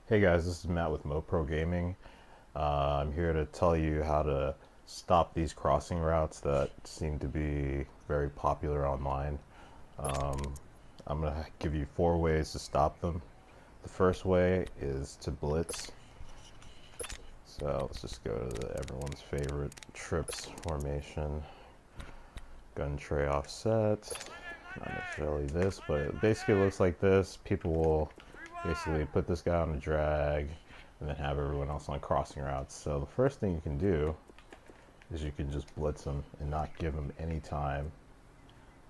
Hey guys, this is Matt with MoPro Gaming. I'm here to tell you how to stop these crossing routes that seem to be very popular online. I'm going to give you 4 ways to stop them. The first way is to blitz. So let's just go to everyone's favorite trips formation. Gun tray offset. Not necessarily this, but it basically looks like this. People will basically put this guy on a drag and then have everyone else on crossing routes. So the first thing you can do is you can just blitz them and not give them any time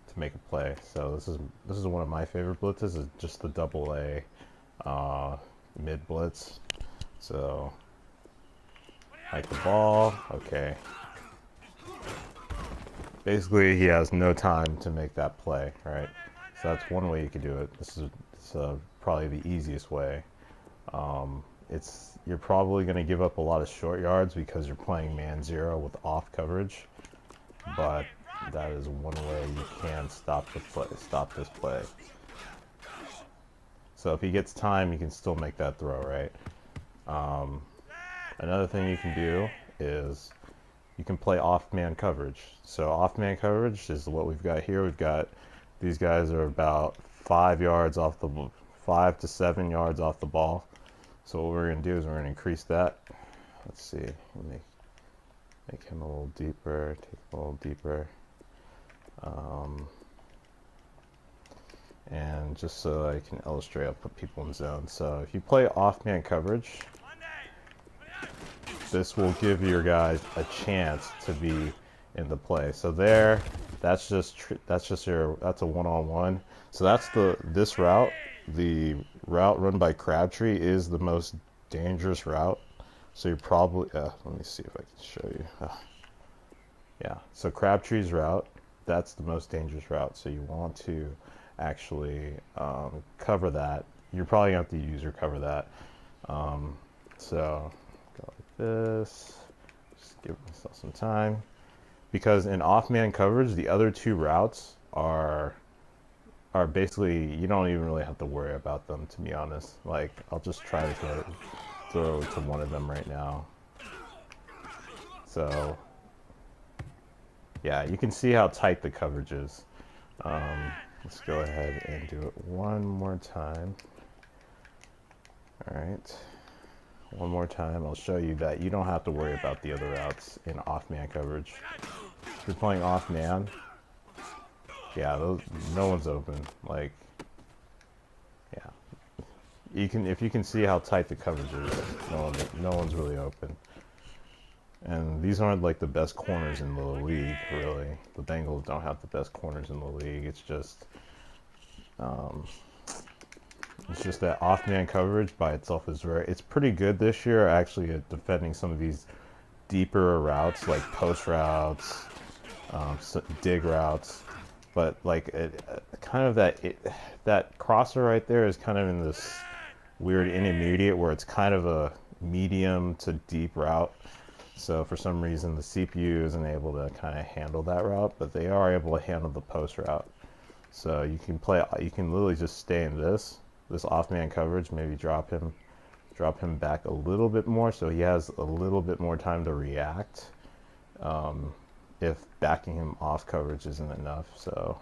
to make a play. So this is one of my favorite blitzes, is just the double A mid blitz. So hike the ball, okay. Basically, he has no time to make that play, right? So that's one way you could do it. This is probably the easiest way. You're probably going to give up a lot of short yards because you're playing man zero with off coverage, but that is one way you can stop this play. So if he gets time, he can still make that throw, right? Another thing you can do is you can play off-man coverage. So off-man coverage is what we've got here. We've got these guys are about 5 to 7 yards off the ball. So what we're going to do is we're going to increase that. Let's see. Make him a little deeper. Take him a little deeper. And just so I can illustrate, I'll put people in zone. So if you play off-man coverage, this will give your guys a chance to be in the play. So that's a one-on-one. So that's this route. The route run by Crabtree is the most dangerous route. So you're probably let me see if I can show you. Yeah. So Crabtree's route, that's the most dangerous route. So you want to actually cover that. You're probably gonna have to use or cover that. So go like this. Just give myself some time. Because in off-man coverage, the other two routes are basically, you don't even really have to worry about them, to be honest. Like, I'll just try to throw to one of them right now. So, yeah, you can see how tight the coverage is. Let's go ahead and do it one more time. All right. One more time, I'll show you that you don't have to worry about the other routes in off-man coverage. If you're playing off-man, yeah, no one's open. Like, yeah, if you can see how tight the coverage is, no one's really open. And these aren't like the best corners in the league, really. The Bengals don't have the best corners in the league. It's just that off-man coverage by itself is it's pretty good this year, actually, at defending some of these deeper routes, like post routes, dig routes. But like that crosser right there is kind of in this weird intermediate where it's kind of a medium to deep route. So for some reason the CPU isn't able to kind of handle that route, but they are able to handle the post route. So you can literally just stay in this off-man coverage, maybe drop him back a little bit more so he has a little bit more time to react. If backing him off coverage isn't enough. So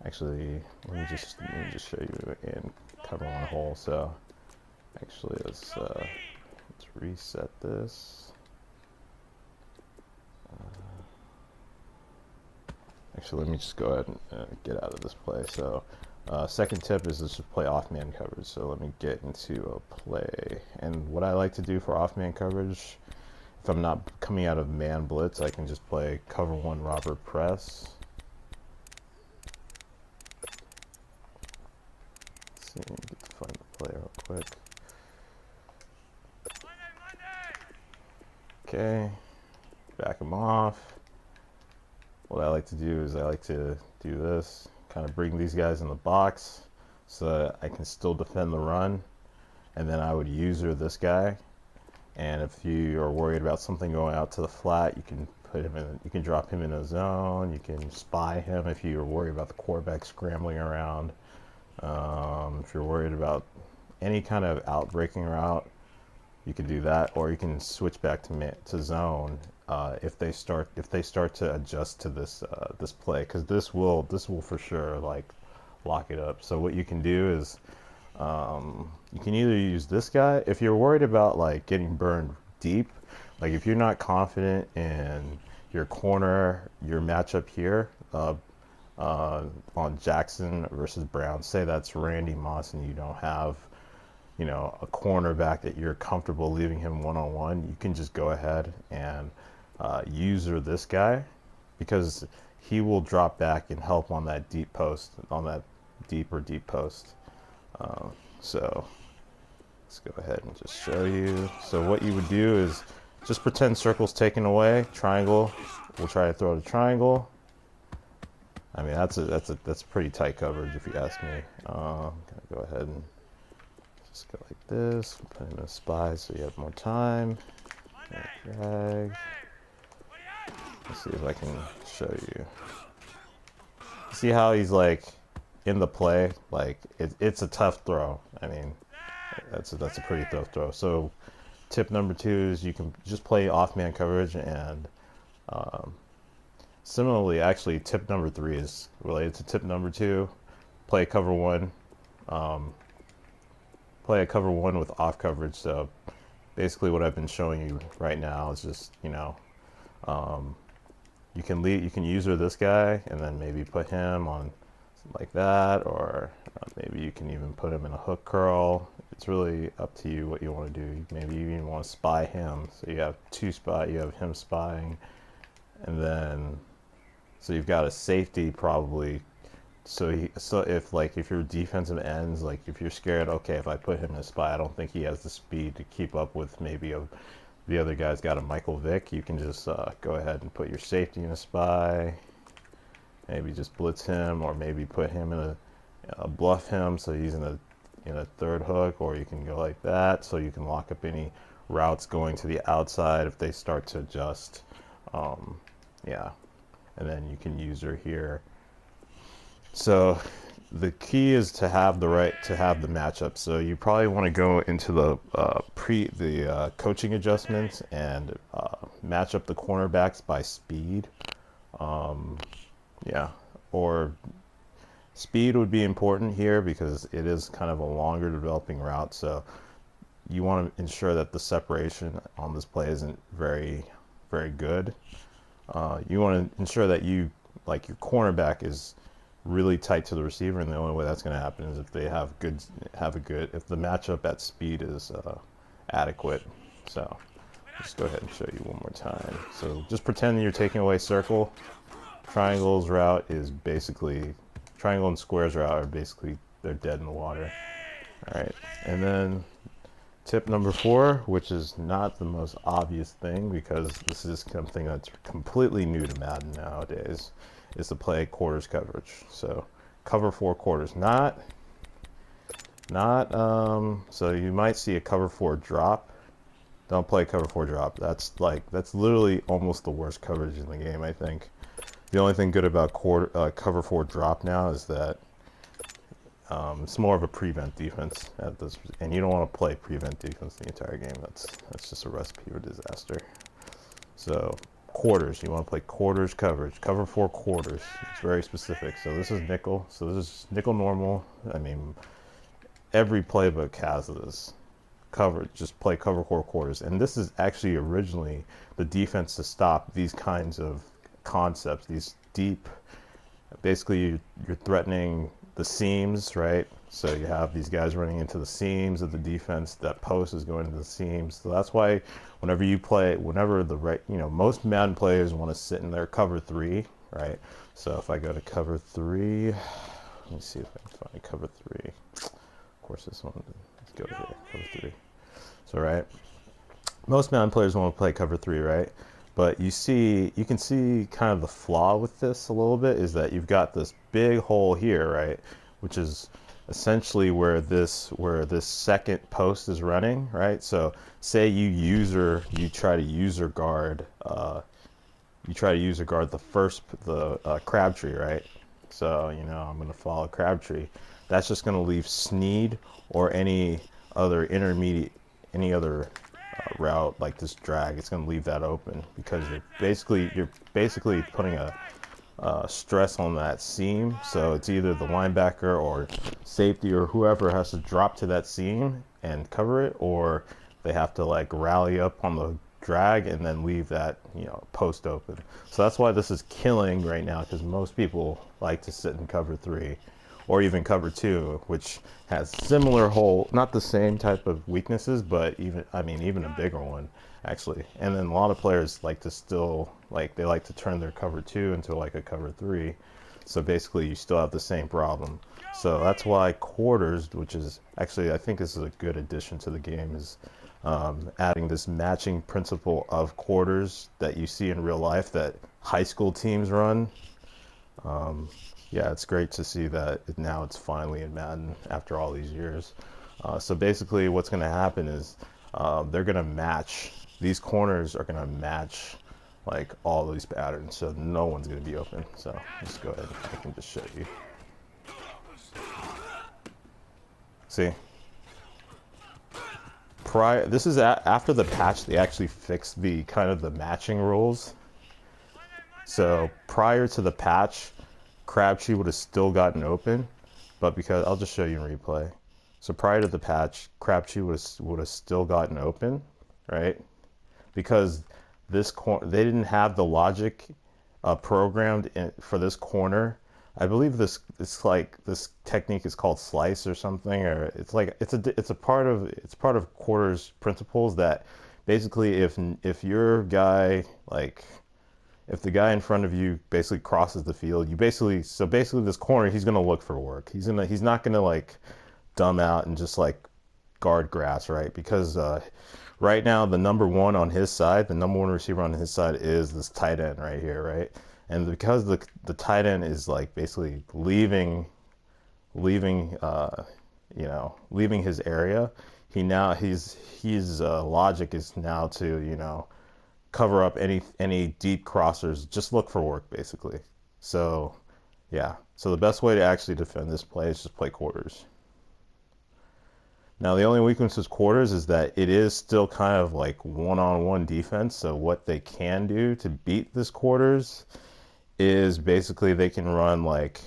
actually let me just show you in cover one hole. So actually let's reset this. Actually, let me just go ahead and get out of this play. So second tip is just to play off-man coverage. So let me get into a play. And what I like to do for off-man coverage, if I'm not coming out of man blitz, I can just play cover one Robert press. Let's see, let me get to find the play real quick. Okay, back him off. What I like to do is I like to do this, kind of bring these guys in the box so that I can still defend the run. And then I would user this guy. And if you are worried about something going out to the flat, you can drop him in a zone. You can spy him if you're worried about the quarterback scrambling around. If you're worried about any kind of outbreaking route, you can do that, or you can switch back to zone if they start to adjust to this play, because this will for sure like lock it up. So what you can do is you can either use this guy if you're worried about like getting burned deep. Like if you're not confident in your corner, your matchup here on Jackson versus Brown, say that's Randy Moss and you don't have, you know, a cornerback that you're comfortable leaving him one-on-one, you can just go ahead and user this guy, because he will drop back and help on that deep post, on that deep post. So let's go ahead and just show you. So what you would do is just pretend circle's taken away, triangle. We'll try to throw the triangle. I mean, that's pretty tight coverage if you ask me. Gonna go ahead and just go like this, put him in a spy so you have more time. Drag. Let's see if I can show you. See how he's like in the play? Like it's a tough throw. I mean, that's a pretty tough throw. So tip number 2 is you can just play off man coverage, and similarly, actually, tip number 3 is related to tip number 2. Play cover 1. Play a cover 1 with off coverage. So basically what I've been showing you right now is just, you know, you can user this guy and then maybe put him on like that, or maybe you can even put him in a hook curl. It's really up to you what you want to do. Maybe you even want to spy him. So you have you have him spying, and then so you've got a safety probably. So if your defensive ends, like if you're scared, okay, if I put him in a spy, I don't think he has the speed to keep up with maybe the other guy's got a Michael Vick. You can just go ahead and put your safety in a spy. Maybe just blitz him, or maybe put him in a bluff him so he's in a third hook, or you can go like that so you can lock up any routes going to the outside if they start to adjust. Yeah, and then you can use her here. So the key is to have the matchup. So you probably want to go into the coaching adjustments and match up the cornerbacks by speed. Yeah, or speed would be important here because it is kind of a longer developing route. So you want to ensure that the separation on this play isn't very, very good. You want to ensure that your cornerback is really tight to the receiver, and the only way that's going to happen is if they if the matchup at speed is adequate. So just go ahead and show you one more time. So just pretend that you're taking away circle. Triangle's route is basically, triangle and squares route are basically, they're dead in the water. All right, and then tip number 4, which is not the most obvious thing because this is something that's completely new to Madden nowadays, is to play quarters coverage. So cover 4 quarters, so you might see a cover 4 drop. Don't play cover 4 drop. That's literally almost the worst coverage in the game, I think. The only thing good about cover 4 drop now is that it's more of a prevent defense at this, and you don't want to play prevent defense the entire game. That's just a recipe for disaster. So quarters, you want to play quarters coverage, cover 4 quarters. It's very specific. So this is nickel. So this is nickel normal. I mean, every playbook has this. Just play cover 4 quarters, and this is actually originally the defense to stop these kinds of concepts, these deep, basically you're threatening the seams, right? So you have these guys running into the seams of the defense, that post is going into the seams. So that's why whenever most Madden players want to sit in their cover 3, right? So if I go to cover 3, let me see if I can find cover 3. Of course, this one, let's go here, cover 3. So right, most Madden players want to play cover 3, right? But you can see kind of the flaw with this a little bit is that you've got this big hole here, right? Which is essentially where this second post is running, right? So say you try to user guard the Crabtree, right? So I'm going to follow Crabtree. that's just going to leave Sneed or any other intermediate, any other route like this drag. It's going to leave that open because you're basically putting a stress on that seam. So it's either the linebacker or safety or whoever has to drop to that seam and cover it, or they have to like rally up on the drag and then leave that, you know, post open. So that's why this is killing right now, because most people like to sit in cover 3 or even cover 2, which has similar hole, not the same type of weaknesses, but even, I mean, even a bigger one actually. And then a lot of players like to still, like, they like to turn their cover 2 into like a cover 3. So basically you still have the same problem. So that's why quarters, which is actually, I think this is a good addition to the game, is adding this matching principle of quarters that you see in real life that high school teams run. Yeah, it's great to see that now it's finally in Madden after all these years. So basically what's going to happen is they're going to match, these corners are going to match like all these patterns, so no one's going to be open. So let's go ahead, I can just show you. See? This is after the patch, they actually fixed the kind of the matching rules. So prior to the patch, Crabtree would have still gotten open, but because, I'll just show you in replay. So prior to the patch, Crabtree would have still gotten open, right? Because they didn't have the logic programmed for this corner. I believe this technique is called slice or something, or it's part of quarters principles that basically if your guy, like, if the guy in front of you basically crosses the field, so basically this corner, he's gonna look for work. He's not gonna like dumb out and just like guard grass, right? Because right now the number one on his side, the number one receiver on his side is this tight end right here, right? And because the tight end is like basically leaving his area, his logic is now to, you know, cover up any deep crossers, just look for work basically. So yeah, so the best way to actually defend this play is just play quarters. Now the only weakness with quarters is that it is still kind of like one-on-one defense. So what they can do to beat this quarters is basically they can run like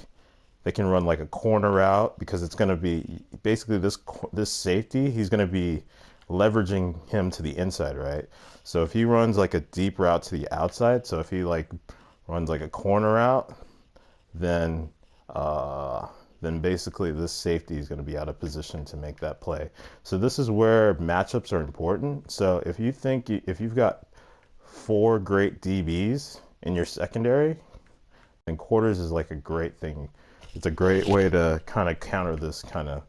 a corner route, because it's going to be basically this safety, he's going to be leveraging him to the inside, right? So if he runs like a deep route to the outside, so if he like runs like a corner route, then basically this safety is going to be out of position to make that play. So this is where matchups are important. So if you've got 4 great DBs in your secondary, then quarters is like a great thing. It's a great way to kind of counter this kind of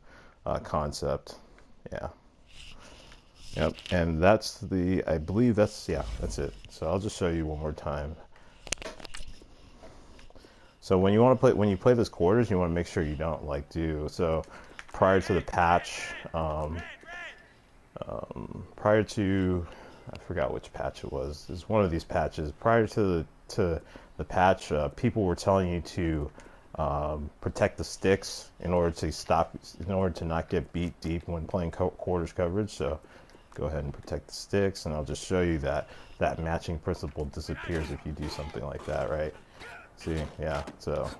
concept. Yeah. Yep. And I believe that's it. So I'll just show you one more time. So when you play this quarters, you want to make sure you don't like so prior to the patch, prior to, I forgot which patch it was. It's one of these patches. Prior to the patch, people were telling you to protect the sticks in order to not get beat deep when playing quarters coverage. So go ahead and protect the sticks, and I'll just show you that matching principle disappears if you do something like that, right? See, yeah, so.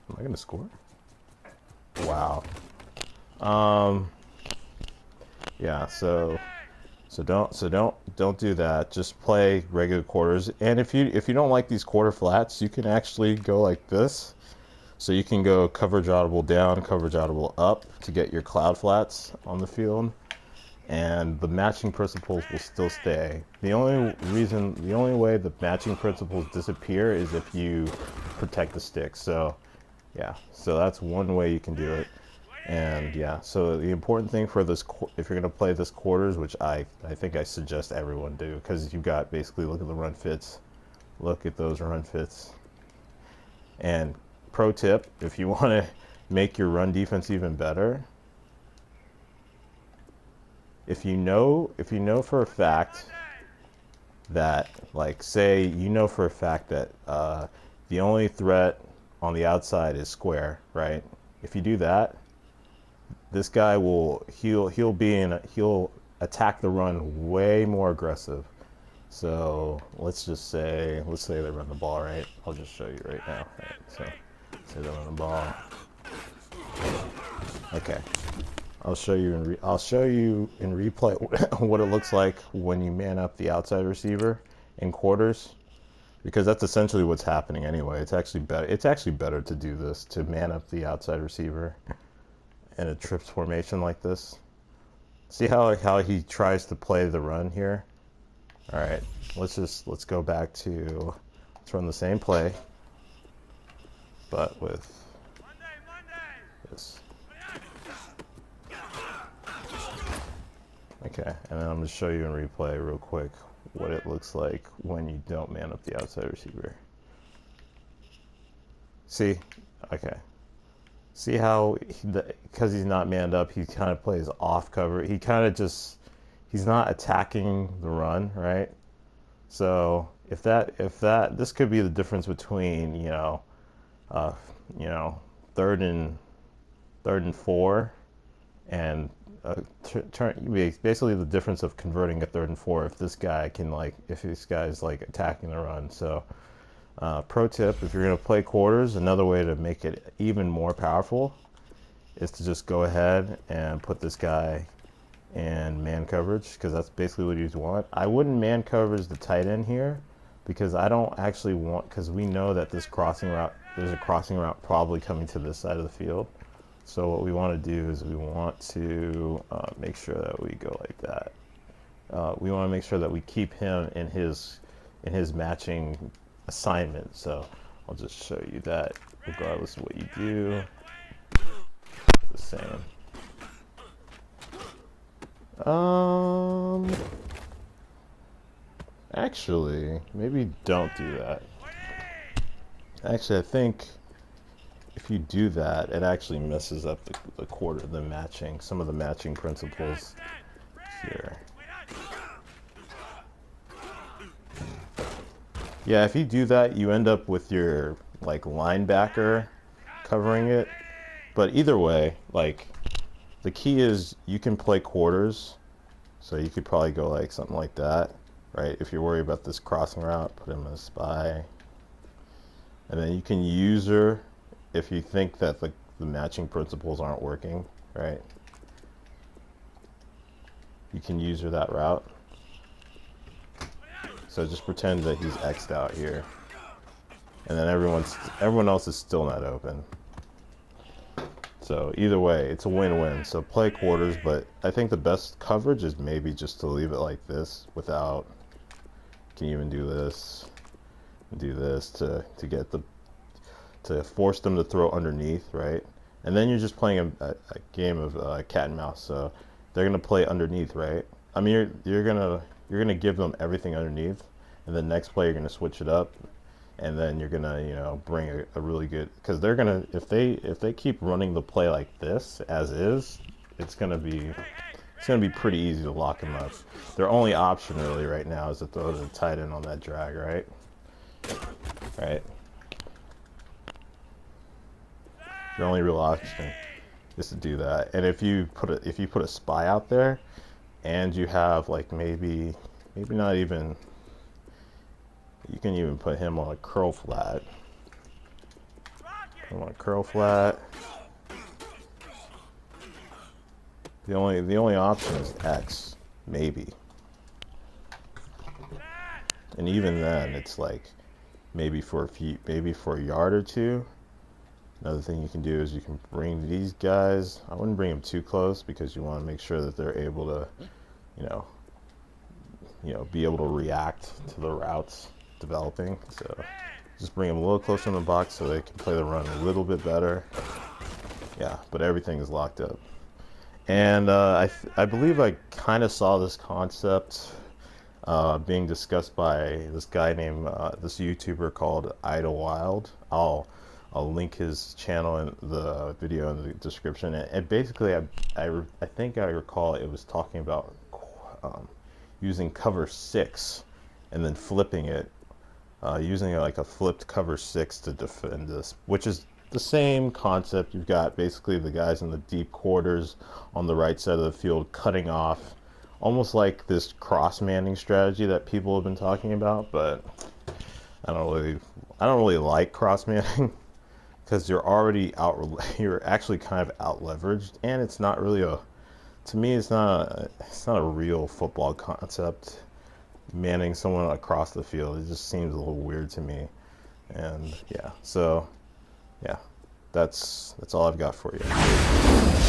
Am I gonna score? Wow. Yeah, so don't do that. Just play regular quarters. And if you don't like these quarter flats, you can actually go like this. So you can go coverage audible down, coverage audible up to get your cloud flats on the field, and the matching principles will still stay. The only way the matching principles disappear is if you protect the sticks. So yeah, so that's one way you can do it. And yeah, so the important thing for this, if you're going to play this quarters, which I think I suggest everyone do, because you've got basically, look at the run fits, look at those run fits. And pro tip, if you want to make your run defense even better, if you know for a fact that, like, say you know for a fact that the only threat on the outside is square, right? If you do that, this guy will he'll attack the run way more aggressive. So let's say they run the ball, right? I'll just show you right now. Right? So say they run the ball. Okay, I'll show you in replay what it looks like when you man up the outside receiver in quarters, because that's essentially what's happening anyway. It's actually better to do this, to man up the outside receiver in a trips formation like this. See how he tries to play the run here? All right, let's go back to, let's run the same play, but with this. Okay, and then I'm going to show you in replay real quick what it looks like when you don't man up the outside receiver. See? Okay. See how, because he's not manned up, he kind of plays off cover. He kind of just, he's not attacking the run, right? So if this could be the difference between, third and 4 and basically the difference of converting a 3rd and 4 if this guy's attacking the run. So pro tip, if you're going to play quarters, another way to make it even more powerful is to just go ahead and put this guy in man coverage, because that's basically what you want. I wouldn't man coverage the tight end here, because I don't actually want, because we know that this crossing route, there's a crossing route probably coming to this side of the field. So what we want to do is we want to make sure that we go like that. We want to make sure that we keep him in his matching assignment. So I'll just show you that regardless of what you do, it's the same. Actually, maybe don't do that. Actually, I think if you do that, it actually messes up some of the matching principles here. Yeah, if you do that, you end up with your linebacker covering it. But either way, the key is you can play quarters, so you could probably go something like that, right? If you're worried about this crossing route, put him in a spy, and then you can use her if you think that the matching principles aren't working, right? You can use her that route. So just pretend that he's X'd out here, and then everyone else is still not open. So either way, it's a win-win. So play quarters, but I think the best coverage is maybe just to leave it like this without, you can even do this to force them to throw underneath, right? And then you're just playing a game of cat and mouse. So they're gonna play underneath, right? I mean, you're gonna give them everything underneath, and the next play you're gonna switch it up, and then you're gonna bring a really good, because they're gonna, if they keep running the play like this as is, it's gonna be pretty easy to lock them up. Their only option really right now is to throw the tight end on that drag, right? Your only real option is to do that. And if you put a spy out there, and you have maybe not even, you can even put him on a curl flat. The only option is X, maybe. And even then, it's maybe for a yard or two. Another thing you can do is you can bring these guys. I wouldn't bring them too close, because you want to make sure that they're able to, be able to react to the routes developing. So just bring them a little closer in the box so they can play the run a little bit better. Yeah, but everything is locked up. And I believe I kind of saw this concept being discussed by this guy named this YouTuber called Idlewild. I'll link his channel in the video in the description. And basically, I think I recall it was talking about using cover 6 and then flipping it using like a flipped cover 6 to defend this, which is the same concept. You've got basically the guys in the deep quarters on the right side of the field cutting off, almost like this cross manning strategy that people have been talking about. But I don't really like cross manning because you're already out. You're actually kind of out leveraged, and it's not really a. To me, it's not a real football concept. Manning someone across the field, it just seems a little weird to me. And yeah, so yeah, that's all I've got for you.